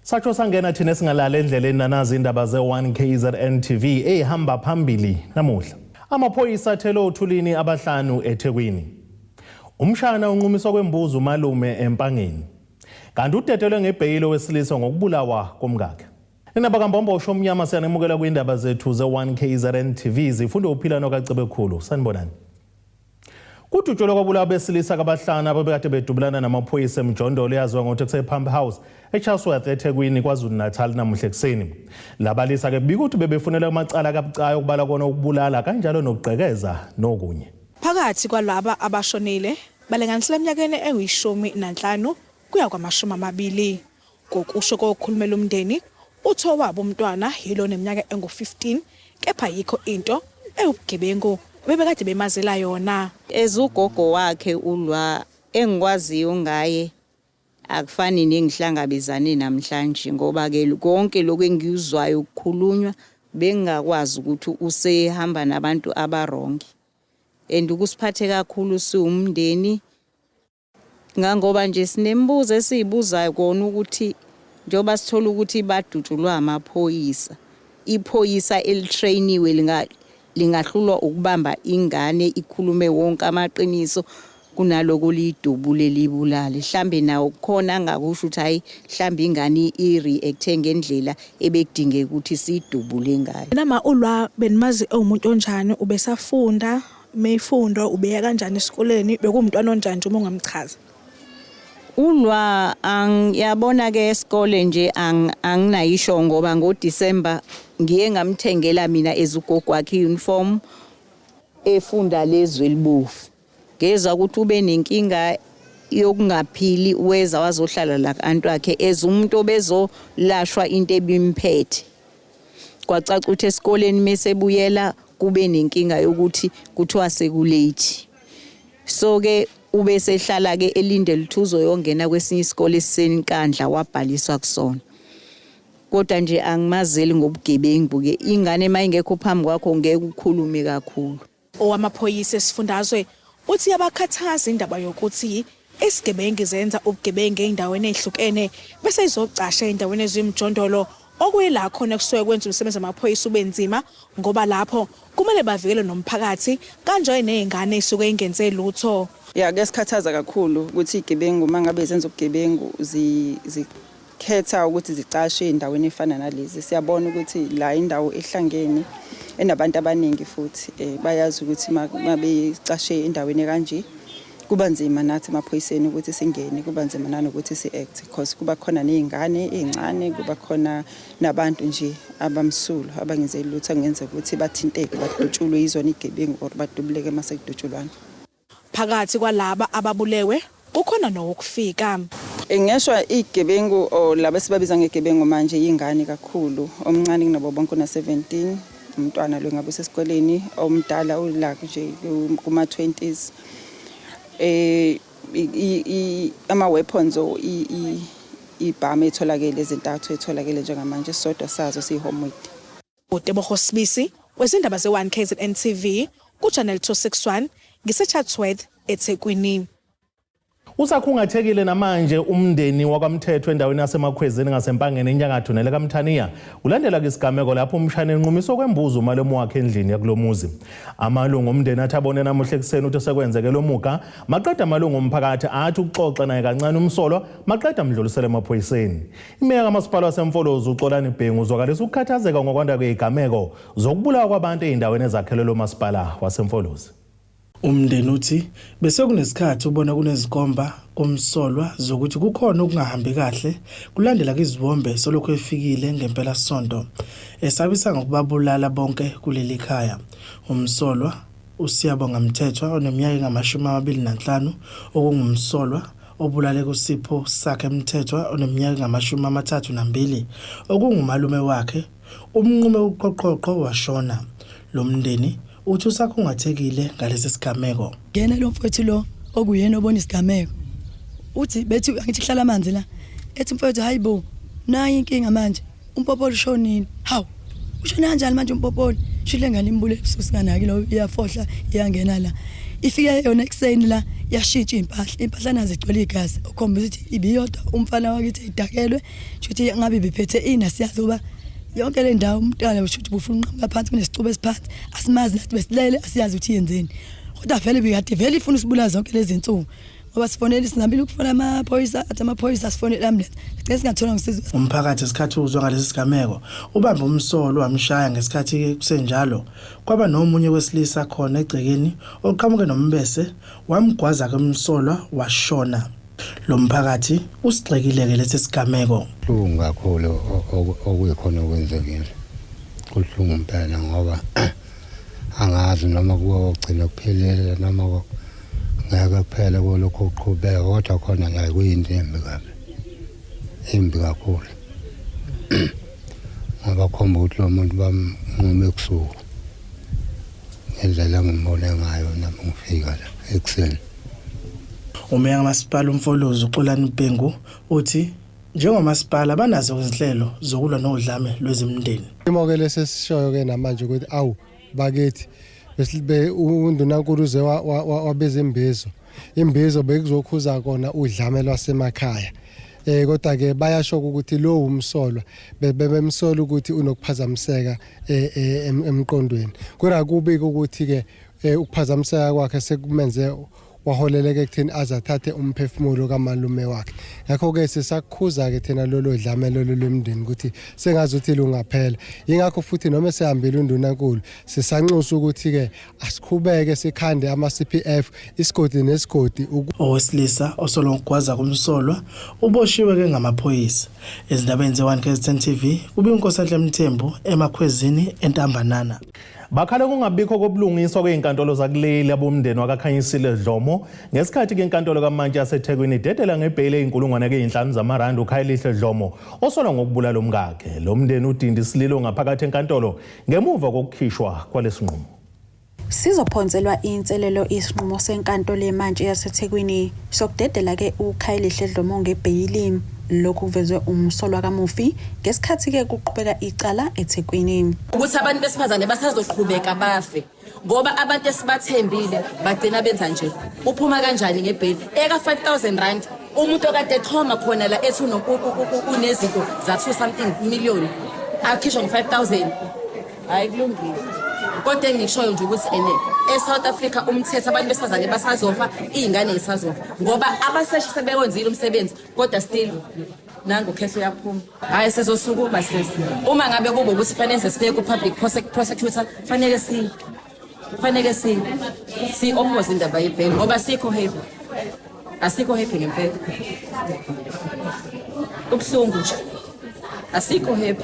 Sacho sangena thina singalala endleleni nanazi indaba ze1KZN TV ehamba phambili namuhla. Amaphoyisa athele othulini abahlanu eThekwini. Umshana unqumiswa kwembuzi umalume empangeni. Kanti udedelwe ngebhayilo wesilisa ngokubulawa komkakhe. Indaba kaMbombosho omnyama siyanemukela kwindaba zethu ze1KZN TV zifunde uphilano kaCebekhulu. Sanibonani. Kudutshulwa kwabulawa besilisa kabahlanu ababekade bedubulana namaphoyisa emjondolo eyaziwa ngokuthi kuse-Pump House eChatsworth eThekwini KwaZulu-Natal namuhla ekuseni. Labalisa ke bika ukuthi bebefunela amacala kabucayi okubala kona ukubulala kanjalo nokugqekeza nokunye. Phakathi kwalaba abashonile balenganisela eminyakeni eyi-15 kuya kwama-20. Ngokusho kokhulumela umndeni, utho wabo umntwana yilo neminyaka engu-15 kepha yikho into ewubugebengu bebekade bemazela yona. Ezugogo wakhe uLwa engikwaziyo ngaye akufani nengihlangabezane namhlanje ngoba ke konke lokho engiyuzwayo ukukhulunywa bengakwazi ukuthi usehamba nabantu abarongi. Ukusiphathe kakhulu siwumndeni ngangoba nje sinembuzo esizibuzayo kona ukuthi njoba sithola ukuthi badutshulwa amaphoyisa, iphoyisa elitrainiwe lingahlulwa ukubamba ingane ikhulume wonke amaqiniso kunaloko lidubule libulale. Mhlambe nawo khona ngakusho ukuthi hayi mhlambe ingane ireacte ngendlela ebekudingeka ukuthi sidubule ngayo. Nama uLwa benimazi umuntu onjani, ubesafunda, mayifunda ubeya kanjani esikoleni, bekumntwana onjani nje uma ungamchaza? uLwa angiyabona ke esikole nje anginayisho ngoba ngoDisemba ngiye ngamthengela mina ezugogo wakhe uniform efunda lezwe libofu. Ngeza ukuthi ube nenkinga yokungaphili weza wazohlala la kantu wakhe ezumuntu obezolashwa into ebimphethe. Kwacaca ukuthi esikoleni mesebuyela kube nenkinga yokuthi kuthiwa sekulate. So ke ube sehlala ke elinde lithuzo yongena kwesinye isikole esisenkandla wabhaliswa kusona. Kodwa nje angimazeli ngobugebengu ke ingane mayingekho phambi kwakho ngeke ukukhulume kakhulu. Owamaphoyisa esifundazwe uthi yabakhathaza indaba yokuthi isigebengu zenza ubugebengu endaweni ezihlukene bese izocasha endaweni ezimjondolo okuyila khona kusuke kwenza umsebenzi wamaphoyisa ubenzima ngoba lapho kumele bavikele nomphakathi kanjalo nezingane ezisuke ingenze lutho. Ya ke sikhathaza kakhulu ukuthi igebengu mangabe zenza ubugebengu zikhetha ukuthi zicashe endaweni efana nalezi. Siyabona ukuthi la indawo ehlangene enabantu abaningi futhi bayazi ukuthi mabecashe endaweni kanje kuba nzima nathi emaphoyiseni ukuthi singene, kuba nzima nanokuthi si-act because kuba khona nezingane ezincane, kuba khona nabantu nje abamsulu abangenze lutho ngenze ukuthi bathinteke badutshulwe izona igebengu or badubuleke mase kudutshulwana. Phakathi kwalaba ababulewe kukhona nokufika. Ngeshwa igebengu o laba sibabiza ngegebengu manje ingane kakhulu, omncane kunabo bonke na 17, umntwana lo ngabe sesikoleni, omdala ula nje kuma 20s. Ama weapons o ibhame etholakele ezintathu etholakele njengamanje sodwa sazo sihomework. uTebogo Sibisi wezindaba ze1KZN TV ku channel 261 ngiseChatsworth eThekwini. Usakhungathekile namanje umndeni wakwaMthetho endaweni yasemakhwezeni ngasempangeni enyakatho nelekaMthaniya ulandela kwisigameko lapho umshana enqumiswa kwembuzi umalume wakhe endlini yakulomuzi. Amalungu omndeni athi abone namuhla ekuseni ukuthi sekwenzeke lo muka maqeda amalungu omphakathi athi ukuxoxa naye kancane umsolwa maqeda amdlulisele emaphoyiseni. Imeya kaMasipala waseMfolozi uXolani Bhengu uzwakalisa ukukhathazeka ngokwanda kwezigameko zokubulawa kwabantu ezindaweni ezakhelwe Masipala waseMfolozi. Umndeni uthi bese kunesikhathi ubona kunezikomba komsolwa zokuthi kukhona okungahambi kahle kulandela kwizibombe solokho efikile ngempela sonto esabisa ngokubabulala bonke kuleli khaya. Umsolwa uSiyabonga Mthethwa oneminyaka engama-25 okungumsolwa obulale kuSipho sakhe Mthethwa oneminyaka engama-32 okungumalume wakhe umnqume uqoqoqo washona. Lo mndeni uthi usakhungathekile ngalesi sigameko. Ngena lo mfowethu lo okuyena obona isigameko. Uthi bethi angithi hlala amanzi la. Ethi mfowethu hayibo nayi inkinga manje. Umpopolo ushonile. Hawu. Ushona kanjani manje umpopolo? Shile ngane imbule ebusuku nganaki lo iyafohla iyangena la. ifike yona ekseni la yashintsha impahla nazo igcwele igazi okhombisa ukuthi ibiyodwa umfana wakithi idakelwe ukuthi ngabe bephethe inasiyazi uba yonke le ndawo umntwana usho ukuthi bufuna unqamuka phansi kunesicubu esiphansi asimazi nathi besilele asiyazi ukuthi yenzeni kodwa vele bikade vele ifuna usibula zonke lezi insuku ngoba sifonele sinambile ukufona amaphoyisa athi amaphoyisa asifonele ambulance ngicela singathola ngisizo. Umphakathi esikhathi uzwa ngalesi sigameko ubamba umsolo wamshaya ngesikhathi kusenjalo kwaba nomunye wesilisa khona egcekeni oqhamuke nombese wamgwaza kumsolwa washona. Lo mphakathi usigxekile lesi sigameko. Kuhlungu kakhulu okuyikhona okwenzekile. Kuhlungu impela ngoba angazi noma kugcina kuphelele noma ngeke kuphele kolokho kuqhubeka kodwa khona la kuyinto embi kakhulu. Ngoba khomba ukuthi lo muntu bamume kusuku ngendlela ngibone ngayo nami ngifika la ekseni. Umeya kamasipala uMfolozi uXolani Bhengu uthi njengomasipala banazo izinhlelo zokulwa nodlame lwezimndeni. Imoke lesishoyo ke namanje ukuthi awu bakithi besibe undunankulu uze wabeza imbizo bekuzokhuza kona udlame lwasemakhaya. Kodwa ke bayashoka ukuthi lo umsolwa bebemsola ukuthi unokuphazamiseka emqondweni. Kodwa kubika ukuthi ke ukuphazamiseka kwakhe sekumenze waholeleke ekutheni azathathe umphefumulo kamalume wakhe. Ngakho ke sisakhuza ke thina lolo dlame lolo lwemndeni ukuthi sengazi ukuthi lungaphela. Ingakho futhi noma sehambile undunankulu sisanxusa ukuthi ke asikhubeke sikhande ama CPF isigodi nesigodi. Owesilisa osolongwaza kumsolwa uboshiwe ke ngamaphoyisa. Ezindabeni ze1 KZN TV ubiNkosi Mthembu eMakhwezini eNtambanana. Bakhala kungabikho kobulungiswa kwezinkantolo zakuleli abomndeni wakaKhanyisile Dlomo ngesikhathi kenkantolo kaMantshi yaseThekwini idedela ngebhele eyinkulungwane zamarandi uKhayelihle Dlomo osolwa ngokubulala umkakhe. Lo mndeni udinda isililo ngaphakathi enkantolo ngemuva kokukhishwa kwalesinqumo. Sizophonselwa inselelo isinqumo senkantolo eMantshi yaseThekwini sokudedela ke uKhayelihle Dlomo ngebheyili. Lokhu kuvezwe umsolwa kaMufi ngesikhathi ke kuqhubeka icala eThekwini ukuthi abantu besifazane basazoqhubeka bafe ngoba abantu esibathembile bagcina benza nje. Uphuma kanjani ngebheli eka 5,000 rand umuntu okade ethoma khona la ethi unezinto za 2 something million akhishwa ngo5,000 hayi kulungile. Kodwa engishoyo nje ukuthi eSouth Africa umthetho abantu besifazane basazofa izingane zisazofa ngoba abaseshi sebekwenzile umsebenzi kodwa still nangu case uyaphuma. Hayi sizosukuma sisi uma ngabe kube ukuthi fanele sibeke ku public prosecutor fanele si oppose indaba yebheli ngoba asikho happy ngempela. Ubuhlungu nje asikho happy.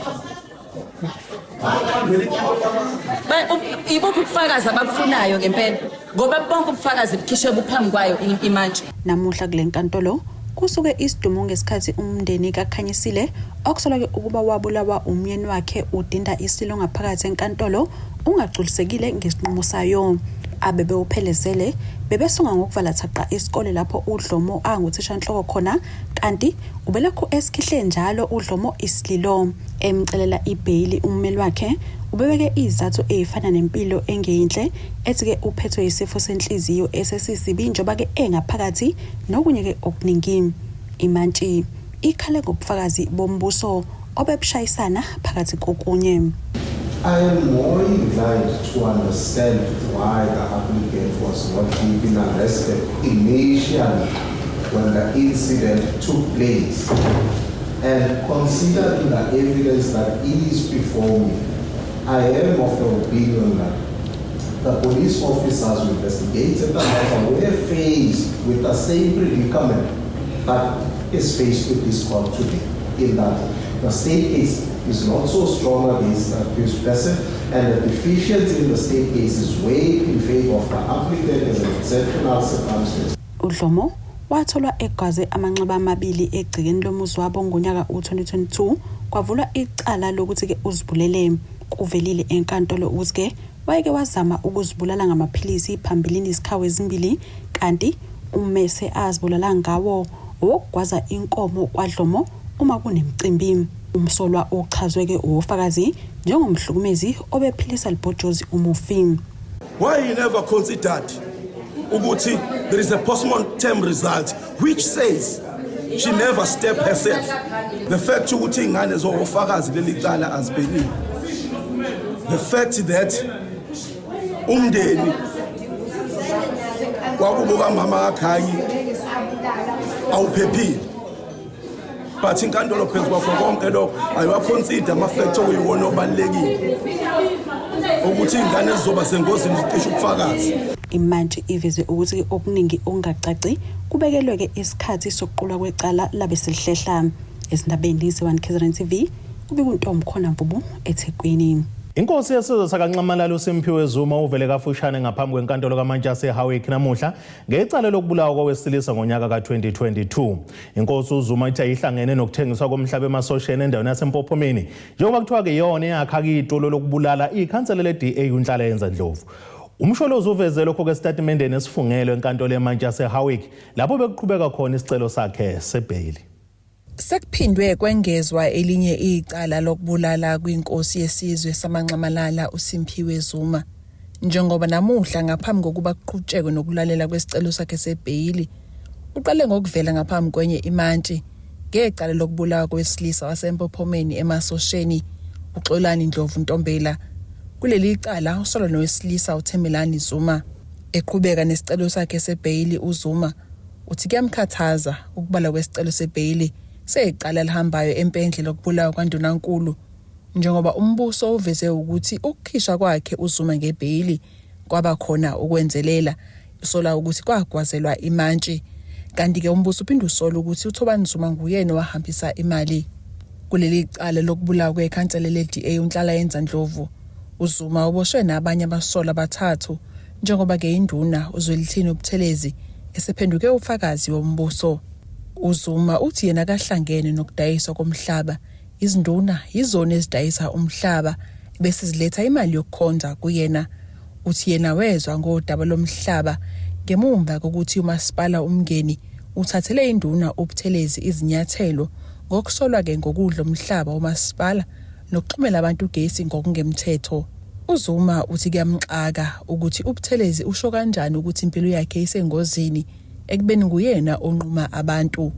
Ibuphi ubufakazi ababufunayo ngempela ngoba bonke ubufakazi bukhishwe buphambi kwayo iMantshi. Namuhla kule nkantolo kusuke isidumo ngesikhathi umndeni kaKhanyisile okusolwa ukuba wabulawa umyeni wakhe udinda isilo ngaphakathi enkantolo ungagculisekile ngesinqumo sayo. Abebe uphelezele bebesunga ngokuvala thaqa isikole lapho uDlomo anguthishanhloko khona kanti ubelokhu esikhihle njalo uDlomo isililo emcelela ibhayili ummeli wakhe ubebeke izathu ezifana nempilo engeyinhle ethi ke uphethwe isifo senhliziyo esesisibi njoba ke engaphakathi nokunye ke okuningi. iMantshi ikhale ngobufakazi bombuso obebushayisana phakathi kokunye. I am more inclined to understand why the applicant was not even arrested initially when the incident took place. And considering the evidence that is before me, I am of the opinion that the police officers who investigated the matter were faced with the same predicament that is faced with this court today, in that the state case is not so strong against the accused person, and the deficiency in the state case is weighed in favor of the applicant as an exceptional circumstance. uDlomo watholwa egaze amanxeba amabili egcikeni lomuzi wabo ngonyaka u2022 kwavulwa icala lokuthi ke uzibulele. Kuvelile enkantolo ukuthi ke wayeke wazama ukuzibulala ngamaphilisi phambilini isikhawu ezimbili kanti ummese azibulala ngawo okugwaza inkomo kwaDlomo uma kunemicimbi. Umsolwa ochazwe ke ofakazi njengomhlukumezi obephilisa libhojozi uMufi. Why he never considered ukuthi there is a postmortem result which says she never stabbed herself. The fact ukuthi ingane zofakazi leli cala azibhekile. The fact that umndeni kwakubuka mama kaKhanyi awuphephile. But inkantolo phezu kwakho konke lokho ayiwaconsider ama-factor okuyiwona obalulekile ukuthi ingane zizoba sengozini zicishe ubufakazi. Imantshi iveze ukuthi okuningi okungacaci kubekelwe isikhathi sokuqulwa kwecala labe selihlehla. Ezindabeni ze-1 KZN TV uBikuntombi khona Mpubu eThekwini. Inkosi yesizwe sakaNxamalala uSimphiwe Zuma uvele kafushane ngaphambi kwenkantolo kaMantshisi eHowick namuhla ngecala lokubulawa kowesilisa ngonyaka ka2022. Inkosi uZuma ithi ayihlangene nokuthengiswa komhlaba emasosheni endaweni yaseMpophomeni njengoba kuthiwa ke yona yakha itulo lokubulala ikhansela leDA uNhlala yenza Ndlovu. Umsholozi uveze lokho kwestatementeni esifungelo enkantolo eMantshisi eHowick lapho bekuqhubeka khona isicelo sakhe sebhayili. Sekuphindwe kwengezwa elinye icala lokubulala kwinkosi yesizwe samaNxamalala uSimphiwe Zuma. Njengoba namuhla ngaphambi kokuba kuqhutshekwe nokulalela kwesicelo sakhe sebhayili, uqale ngokuvela ngaphambi kwenye imantshi ngecala lokubulawa kwesilisa waseMpophomeni emasosheni uXolani Ndlovu Ntombela. Kuleli icala usolwa nowesilisa uThemelani Zuma. Eqhubeka nesicelo sakhe sebhayili uZuma uthi kuyamkhathaza ukubala kwesicelo sebhayili seqala lihambayo empendle lokubulawa kwaNdunankulu njengoba umbuso uveze ukuthi ukukhishwa kwakhe uZuma ngebhayili kwaba khona ukwenzelela usola ukuthi kwagwazelwa imantshi kanti ke umbuso uphinde usola ukuthi uThobani Zuma nguyena wahambisa imali kuleli cala lokubulawa kwekhansela leDA uNhlala yenza Ndlovu. uZuma uboshwe nabanye abasola abathathu njengoba ke induna uZwelithini Buthelezi esephenduke ufakazi wombuso. uZuma uthi yena kahlangene nokudayiswa komhlaba, izinduna yizona ezidayisa umhlaba bese ziletha imali yokukhonza kuyena. Uthi yena wezwa ngodaba lomhlaba ngemumva kokuthi umasipala umngeni uthathele induna uButhelezi izinyathelo ngokusolwa ke ngokudla umhlaba umasipala nokuxhumela abantu ugesi ngokungemthetho. uZuma uthi kuyamxaka ukuthi uButhelezi usho kanjani ukuthi impilo yakhe isengozini ekubeni nguyena onquma abantu.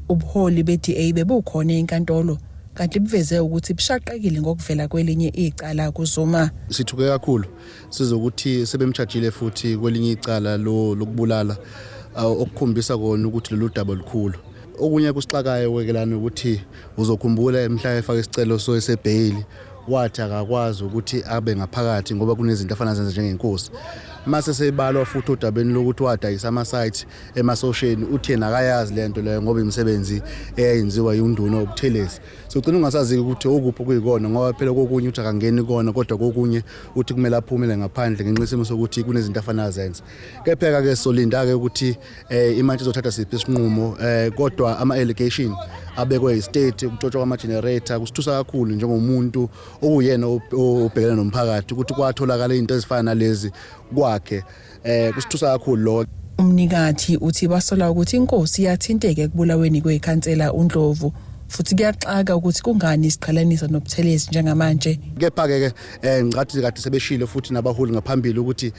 Ubuholi beDA bebukhona enkantolo kanti buveze ukuthi bushaqekile ngokuvela kwelinye icala kuZuma. Sithuke kakhulu sizokuthi sebemtshajile futhi kwelinye icala lokubulala okukhombisa kona ukuthi lolu daba olukhulu. Okunye kusixakayo wekelana ukuthi uzokhumbula emhla efaka isicelo sebhayili wathi akakwazi ukuthi abe ngaphakathi ngoba kunezinto afana zenza njengenkosi. Mase sebalwa futhi udabeni lokuthi wadayisa ama-site emasosheni uthi yena akayazi lento leyo ngoba imisebenzi eyenziwa yinduna uButhelezi. Sogcina ungasazi ukuthi okuphi kuyikona ngoba phela kokunye uthi akangeni kona kodwa kokunye uthi kumele aphumele ngaphandle ngenxa yesimo sokuthi kunezinto afana zenza. Kepheka ke solinda ke ukuthi imantshi izothatha siphi isinqumo kodwa ama-allegation abekwe istate ukutshotshwa kwama-generator kusithusa kakhulu njengomuntu okuyena obhekene nomphakathi ukuthi kwatholakala izinto ezifana nalezi kwakhe kusithusa kakhulu lo. Umnikathi uthi basola ukuthi inkosi yathinteke ekubulaweni kwekhansela uNdlovu futhi kuyaxaka ukuthi kungani isiqhalanisa noButhelezi njengamanje. Kepha ke ngicathi kade sebeshilo futhi nabaholi ngaphambili ukuthi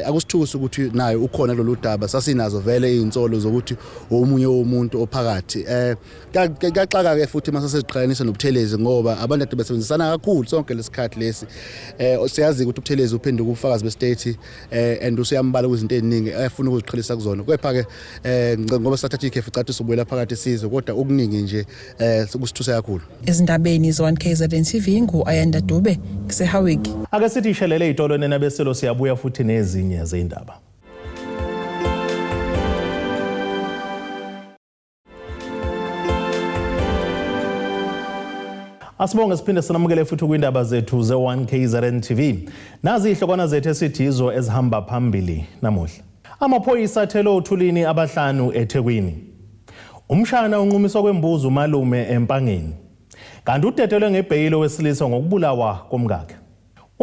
akusithusi ukuthi nayo ukhona lolu daba sasinazo vele izinsolo zokuthi omunye womuntu ophakathi. Kuyaxaka ke futhi mase siqhalanisa noButhelezi ngoba abantu ade besebenzisana kakhulu sonke lesikhathi lesi. Siyazi ukuthi uButhelezi uphenduka ubufakazi bestate and usiyambala kwizinto eziningi afuna ukuziqhelisa kuzona. Kepha ke ngoba sathatha ikhefu icathi sobuyela phakathi sizwe kodwa okuningi nje sokusithusa kakhulu. Ezindabeni ze-1 KZN TV nguAyanda Dube kuseHowick. Ake sithi ishelele itolo nenabeselo siyabuya futhi nezinye zeindaba. Asibonge siphinde sinamukele futhi kwindaba zethu ze-1 KZN TV. Nazi ihlokwana zethu esithizo ezihamba phambili namuhla. Amaphoyisa athele othulini abahlanu eThekwini. Umshana unqumiswa kwembuzi umalume eMpangeni. Kanti udedelwe ngebhayili wesilisa ngokubulawa komkakhe.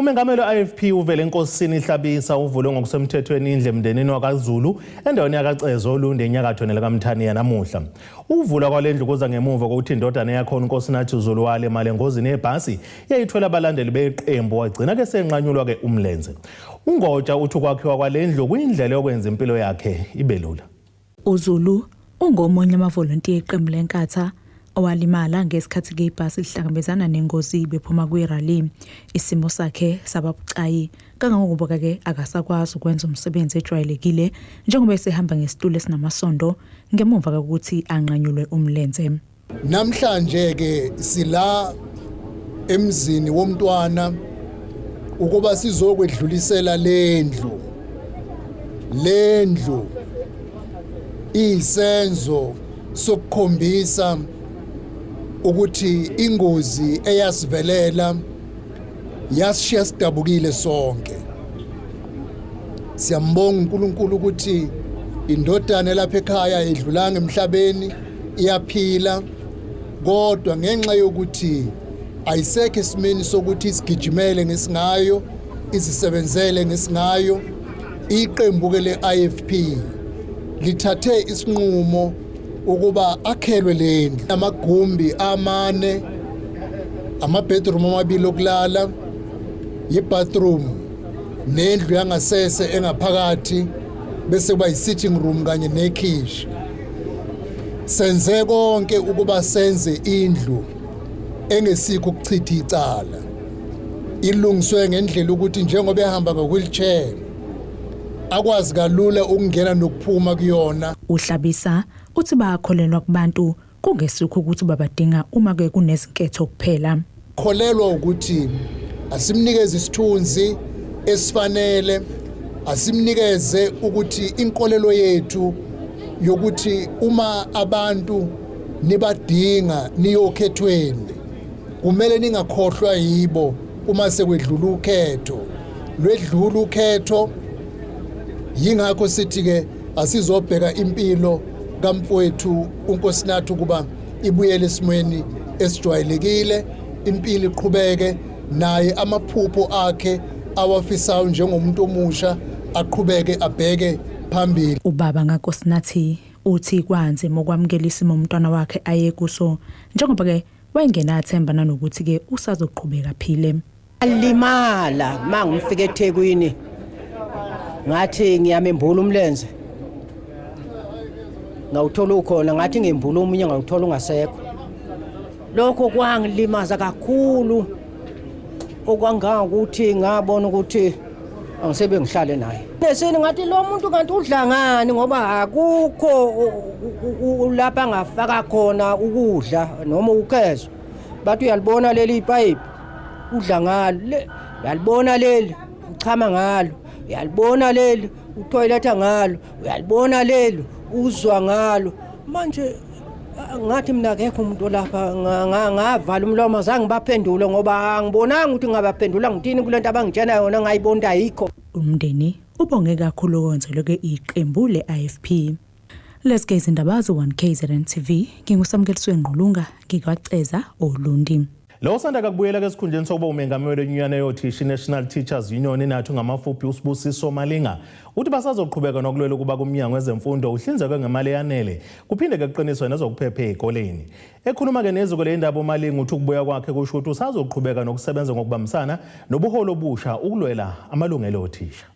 Umengameli we-IFP uvele enkosini ihlabisa uvule ngokusemthethweni indle emndenini wakwaZulu endaweni yakaCezo Lunde enyakatho nelakaMthaniya namuhla. Uvula kwalendlu kuza ngemuva kokuthi indodana yakhona uNkosinathi Zulu wale mali engozini yebhasi yayithwele abalandeli beqembu wagcina ke senqanyulwa ke umlenze. UNgotsha uthi ukwakhiwa kwalendlu kuyindlela yokwenza impilo yakhe ibelula. uZulu ungomunye amavolontiya eqembu leNkatha owalimala ngesikhathi ibhasi lihlangabezana nengozi bephuma kwi-rally. Isimo sakhe sababucayi kangangokuba ke akasakwazi ukwenza umsebenzi ejwayelekile njengoba esehamba ngesitulo esinamasondo ngemuva kokuthi anqanyulwe umlenze. Namhlanje ke sila emzini womntwana ukuba sizokwedlulisela lendlu isenzo sokukhombisa ukuthi ingozi eyasivelela yasishiya sidabukile sonke. Siyambonga uNkulunkulu ukuthi indodana lapha ekhaya edlulanga emhlabeni iyaphila, kodwa ngenxa yokuthi ayisekho isimeni sokuthi isigijimele ngesingayo, izisebenzele ngesingayo, iqembu ke le-IFP lithathe isinqumo ukuba akhelwe lendlu amagumbi amane, ama-bedroom amabili okulala, yi-bathroom nendlu yangasese engaphakathi bese kuba yi-sitting room kanye nekhishi. Senze konke ukuba senze indlu engesikho ukuchitha icala, ilungiswe ngendlela ukuthi njengoba ehamba nge-wheelchair akwazi kalula ukungena nokuphuma kuyona. Uhlabisa uthi bakholelwa kubantu kungesikho ukuthi babadinga uma ke kunezinketho kuphela. Kholelwa ukuthi asimnikeze isithunzi esifanele, asimnikeze ukuthi inkolelo yethu yokuthi uma abantu nibadinga niyokhethweni kumele ningakhohlwa yibo uma sekwedlula ukhetho. Lwedlula ukhetho yingakho sithi ke asizobheka impilo kamfowethu uNkosinathi ukuba ibuyele esimweni esijwayelekile, impilo iqhubeke naye amaphupho akhe awafisayo njengomuntu omusha aqhubeke abheke phambili. Ubaba kaNkosinathi uthi kwanzima ukwamukela isimo umntwana wakhe aye kuso njengoba ke wayengenathemba nanokuthi ke usazoqhubeka phile. Alimala mangifika eThekwini ngathi ngiyamembula umlenze ngawuthola ukhona, ngathi ngembula omunye ngawuthola ungasekho. Lokho kwangilimaza kakhulu okwangakuthi ngabona ukuthi angisebe ngihlale naye. Nesini ngathi lo muntu kanti udla ngani ngoba akukho lapha ngafaka khona ukudla noma ukhezo. Bathi uyalibona leli ipipe udla ngalo, uyalibona leli uchama ngalo, uyalibona leli utoiletha ngalo, uyalibona leli uzwa ngalo. Manje ngathi mina akekho umuntu lapha ngavala umlomo azange baphendule ngoba angibonanga ukuthi ngabaphendula ngithini kulento abangitshena yona ngayibonda ayikho. Umndeni ubonge kakhulu konzelo ke iqembu le-IFP. Let's gaze indaba zo-1 KZN TV. Ngingusamkeliswe Ngqulunga ngikwaCeza Olundi. Lo sanda kakubuyela ke esikhundleni sokuba umengameli wenyunyana yothisha National Teachers Union enathu ngamafuphi uSibusiso Malinga uthi basazoqhubeka nokulwela ukuba kumnyango wezemfundo uhlinzekwe ngemali eyanele kuphinde ke kuqiniswe nezokuphepha ezikoleni. Ekhuluma ke neziko leindaba uMalinga uthi ukubuya kwakhe kusho ukuthi usazoqhubeka nokusebenza ngokubambisana nobuholo obusha ukulwela amalungelo othisha.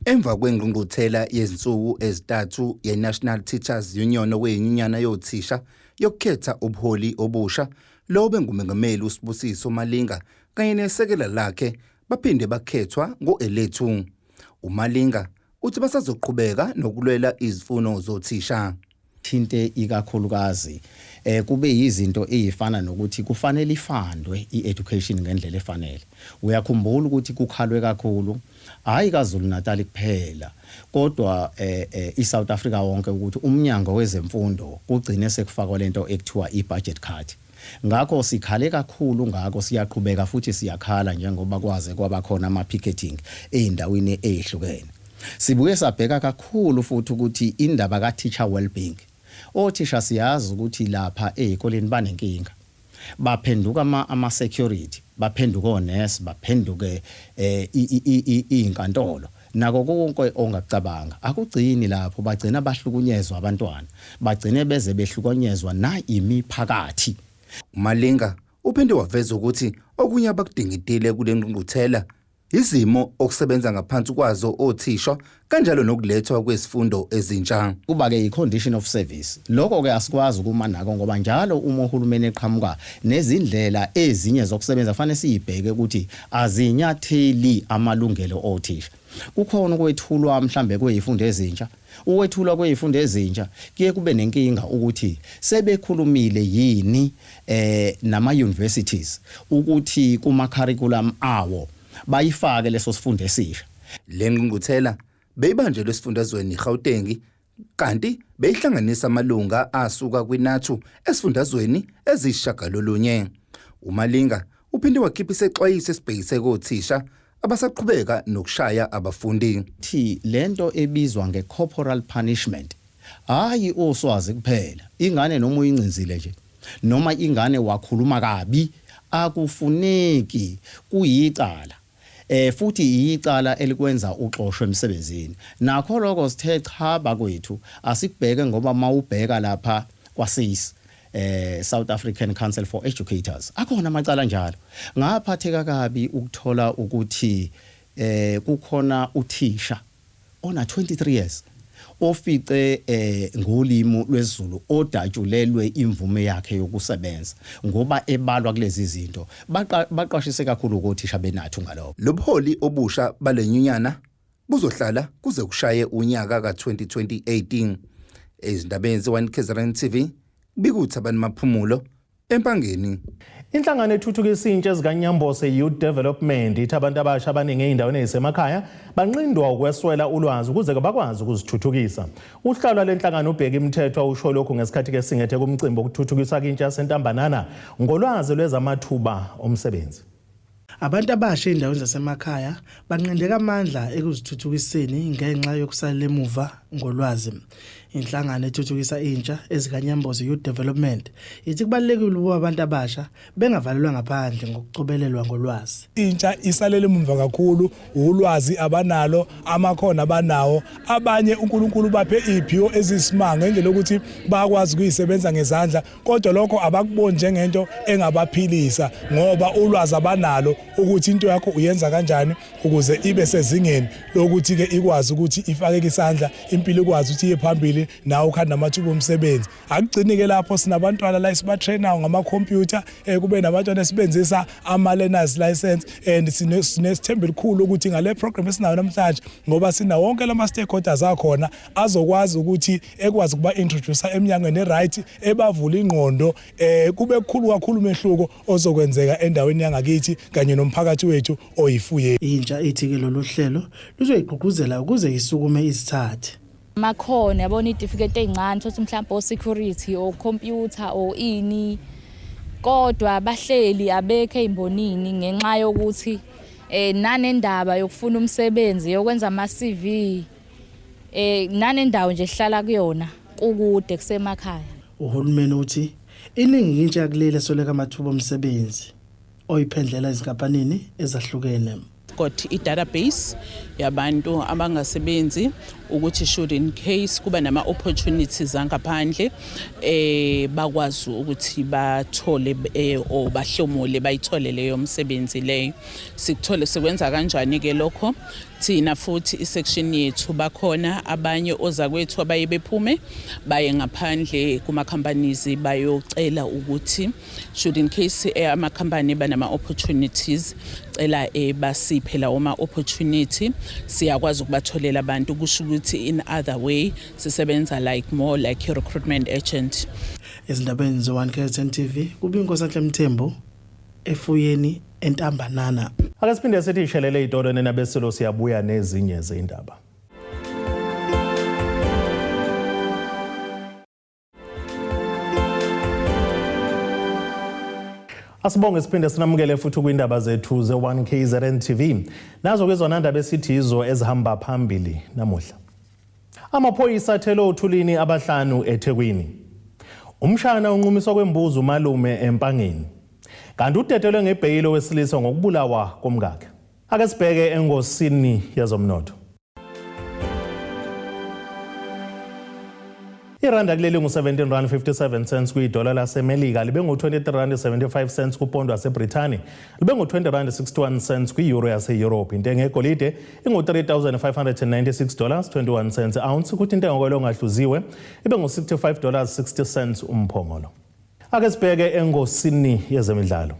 Emva kwengqungquthela yezinsuku ezintathu ye-National Teachers Union okweyinyunyana yothisha yokukhetha ubuholi obusha, lo bengumengameli uSibusiso Malinga kanye nesekela lakhe baphinde bakhethwa ngo-elethu. uMalinga uthi basazoqhubeka nokulwela izifuno zothisha. Thinte ikakhulukazi kube yizinto ezifana nokuthi kufanele ifandwe i-education ngendlela efanele. Uyakhumbula ukuthi kukhalwe kakhulu hayi kaZulu Natal kuphela kodwa iSouth Africa wonke ukuthi umnyango wezemfundo kugcine sekufakwa lento ekuthiwa i-budget cut. Ngakho sikhale kakhulu, ngakho siyaqhubeka futhi siyakhala njengoba kwaze kwaba khona ama-picketing ey'ndaweni ezihlukene. Sibuye sabheka kakhulu futhi ukuthi indaba ka-teacher well-being. Othisha siyazi ukuthi lapha ezikoleni banenkinga. Baphenduka ama-security, baphenduke onesi baphenduke inkantolo nako konke ongacabanga akugcini lapho bagcina bahlukunyezwa abantwana bagcine beze behlukunyezwa na imiphakathi. uMalinga uphinde waveza ukuthi okunye abakudingidile kule ngqungquthela izimo okusebenza ngaphansi kwazo othisha kanjalo nokulethwa kwesifundo ezintsha. Kuba ke i-condition of service lokho ke asikwazi ukuma nako ngoba njalo uma uhulumeni eqhamuka nezindlela ezinye zokusebenza fanele siyibheke ukuthi azinyatheli amalungelo othisha. Kukhona ukwethulwa mhlambe kwezifundo ezintsha ukwethulwa kwezifundo ezintsha kuye kube nenkinga ukuthi sebekhulumile yini nama universities ukuthi kuma curriculum awo bayifake leso sifundo esisha. Le ngqungquthela beyibanjelwe esifundazweni iGauteng kanti beyihlanganisa amalunga asuka kwinathu esifundazweni ezishagalolunye. uMalinga uphinde wakhipha isexwayiso esibhekise kothisha abasaqhubeka nokushaya abafundi. Lento ebizwa ngecorporal punishment hayi oswazi kuphela ingane noma uyincinzile nje noma ingane wakhuluma kabi akufuneki kuyicala futhi icala elikwenza uxoshwe emsebenzini. Nakho lokho sithe cha bakwethu asikubheke ngoba mawubheka lapha kwaSIS South African Council for Educators akhona amacala njalo. Ngaphatheka kabi ukuthola ukuthi kukhona uthisha ona 23 years ofice ngolimo lwesiZulu odatshulelwe imvume yakhe yokusebenza ngoba ebalwa kulezi zinto baqashise kakhulu ukuthisha benathu ngalokho. Lobuholi obusha balenyunyana buzohlala kuze kushaye unyaka ka2018. Ezindabeni ze1 KZN TV bikuthi abantu maphumulo empangeni. Inhlangano ethuthukisa intsha ezikanyambose Youth Development ithi abantu abasha abaningi eindaweni ezisemakhaya banqindwa ukweswela ulwazi ukuze bakwazi ukuzithuthukisa. Uhlalo lenhlangano ubheka imithetho usho lokho ngesikhathi ke singethe kumcimbi okuthuthukisa intsha yasentambanana ngolwazi lwezamathuba omsebenzi. Abantu abasha endaweni zasemakhaya banqindeka amandla ekuzithuthukiseni ngenxa yokusalela emuva ngolwazi. Inhlangano ethuthukisa intsha ezikanyambozi Youth Development ithi kubalekile ukuba abantu abasha bengavalelwa ngaphandle ngokucobelelwa ngolwazi. Intsha isalele emuva kakhulu ulwazi abanalo amakhono abanawo abanye uNkulunkulu baphe iphiwo ezisimanga ngendlela ukuthi bakwazi ukuyisebenza ngezandla kodwa lokho abakuboni njengento engabaphilisa ngoba ulwazi abanalo ukuthi into yakho uyenza kanjani ukuze ibe sezingeni lokuthi ke ikwazi ukuthi ifake isandla impilo ikwazi ukuthi iye phambili nawo ukhanda amathuba omsebenzi. Akugcini ke lapho sinabantwana la isibatrainayo ngama computer kube nabantwana esebenzisa ama learners license and sinesithembe elikhulu ukuthi ngale program esinayo namhlanje ngoba sina wonke lama stakeholders akhona azokwazi ukuthi ekwazi kuba introduce eminyangweni eright ebavula ingqondo kube kukhulu kakhulu umehluko ozokwenzeka endaweni yangakithi kanye nomphakathi wethu oyifuye. Intsha ithi ke lolu hlelo luzoyiqhubuzela ukuze isukume isithathe makhono yabona itifiketi ezincane ukuthi mhlawumbe o security o computer o ini kodwa bahleli abekho ezimbonini ngenxa yokuthi nanendaba yokufuna umsebenzi yokwenza ama CV nanendawo nje ehlala kuyona kukude kusemakhaya. Uhulumeni uthi iningi intsha yakuleli esoleka amathuba omsebenzi oyiphendlela ezinkampanini ezahlukene. Got i-database yabantu abangasebenzi ukuthi should in case kuba nama opportunities angaphandle bakwazi ukuthi bathole o bahlomule bayithole leyo umsebenzi leyo. Sikuthole sekwenza kanjani ke lokho thina futhi isection yethu bakhona abanye ozakwethu abaye bephume baye ngaphandle kuma companies bayocela ukuthi should in case ama company banama opportunities cela basiphe lawo ma opportunity siyakwazi ukubatholela abantu kusho ukuthi in other way sisebenza like more like a recruitment agent. Ezindabeni zo1 KZN TV kubinkosi Mthembu efuyeni entambanana. Ake siphinde sithi ishelele itolo nenabeselo siyabuya nezinye zeindaba. Asibonge siphinde sinamukele futhi kwindaba zethu ze1 KZN TV. Nazo kwezona ndaba esithizo ezihamba phambili namuhla. Amaphoyisa athele uthulini abahlanu eThekwini. Umshana unqumiswa kwembuzi umalume empangeni. kanti udedelwe ngebheyili wesilisa ngokubulawa komkakhe. Ake sibheke engosini yezomnotho. Iranda kuleli ngu-17.57 kwidola laseMelika, libe ngu-23.75 kupondo waseBrithani, libe ngu-20.61 kwi-euro yase-Europe. Intengo yegolide ingu-$3,596.21 ounce, kuthi intengo yokwelo ongahluziwe ibe ngu-$65.60 umphongolo. Ake sibheke engosini yezemidlalo.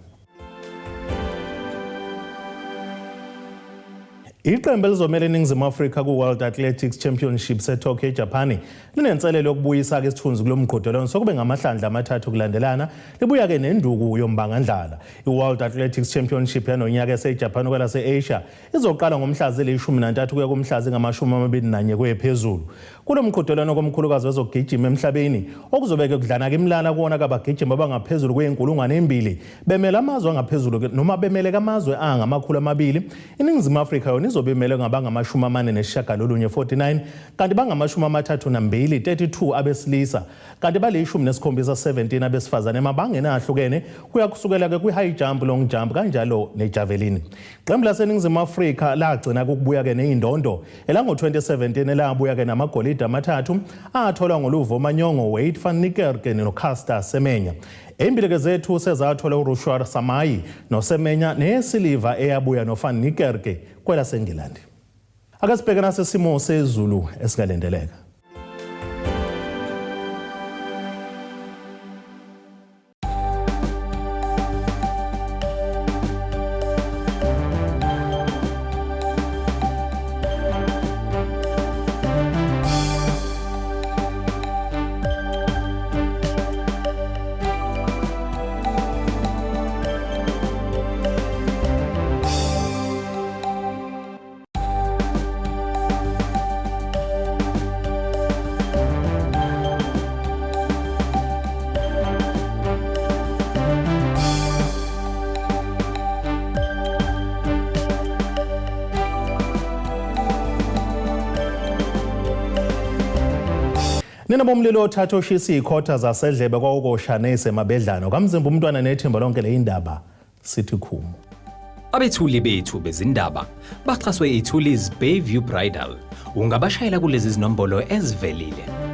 Iqembu elizomela iNingizimu Afrika ku-World Athletics Championship seTokyo eJapan linenselelo yokubuyisa-ke isithunzi kulo mqhudelwano sokube ngamahlandla amathathu kulandelana, libuya-ke nenduku yombangandlala. I-World Athletics Championship yanonyaka eseJapan kwelase-Asia izoqala ngomhla zili-13 kuya kumhla zingama-21 kuye phezulu. Kulo mqhudelwano komkhulukazi wezokugijima emhlabeni okuzobeke kudlana-ke imlala kuwona kabagijima abangaphezulu kwe-2,000 bemele amazwe angaphezulu noma bemele kamazwe angama-200. iNingizimu Afrika yona izobe imele ngabangama-49 kanti bangama-32 abesilisa kanti bali-17 abesifazane emabangeni ahlukene kuya kusukela-ke kwi-high jump, long jump kanjalo nejavelin. Iqembu laseNingizimu Afrika lagcina kukubuya-ke neyindondo elango-2017 elabuya-ke namagolide amathathu atholwa ngoluvo Manyongo, Wade van Niekerk noCaster Semenya. Ey'mbili-ke zethu sezathola uRushwa Samayi noSemenya neyesiliva eyabuya noVan Niekerk kwelaseNgilandi. Ake sibheke nasesimo sezulu esikalendeleka. Nina bomlilo othatha oshisa ikhotha zasedlebe kwawukosha nesemabedlano kamzimba umntwana nethimba lonke leindaba sithi khumo. Abethuli bethu bezindaba baxhaswe iTulis Bayview Bridal. Ungabashayela kulezi zinombolo ezivelile.